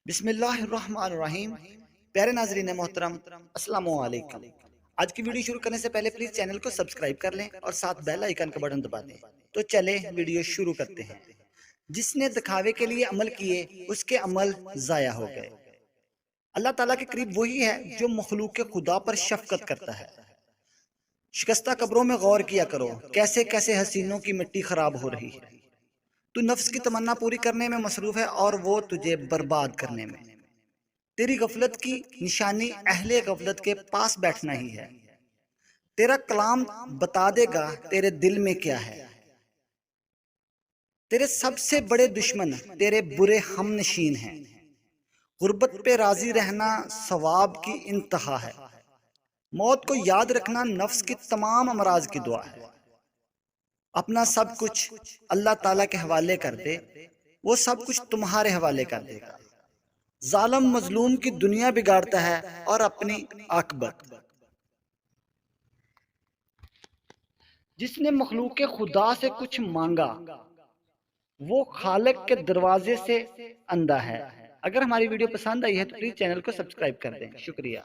بسم اللہ الرحمن الرحیم۔ پیارے ناظرین محترم، السلام علیکم۔ آج کی ویڈیو شروع کرنے سے پہلے پلیز چینل کو سبسکرائب کر لیں اور ساتھ بیل آئیکن کا بٹن دبا دیں۔ تو چلیں ویڈیو شروع کرتے ہیں۔ جس نے دکھاوے کے لیے عمل کیے اس کے عمل ضائع ہو گئے۔ اللہ تعالیٰ کے قریب وہی ہے جو مخلوق خدا پر شفقت کرتا ہے۔ شکستہ قبروں میں غور کیا کرو، کیسے کیسے حسینوں کی مٹی خراب ہو رہی ہے۔ تو نفس کی تمنا پوری کرنے میں مصروف ہے اور وہ تجھے برباد کرنے میں۔ تیری غفلت کی نشانی اہل غفلت کے پاس بیٹھنا ہی ہے۔ تیرا کلام بتا دے گا تیرے دل میں کیا ہے۔ تیرے سب سے بڑے دشمن تیرے برے ہم نشین ہیں۔ غربت پہ راضی رہنا ثواب کی انتہا ہے۔ موت کو یاد رکھنا نفس کی تمام امراض کی دعا ہے۔ اپنا سب کچھ اللہ تعالیٰ کے حوالے کر دے، وہ سب کچھ تمہارے حوالے کر دے گا۔ ظالم مظلوم کی دنیا بگاڑتا ہے اور اپنی عاقبت۔ جس نے مخلوق خدا سے کچھ مانگا وہ خالق کے دروازے سے اندھا ہے۔ اگر ہماری ویڈیو پسند آئی ہے تو پلیز چینل کو سبسکرائب کر دیں۔ شکریہ۔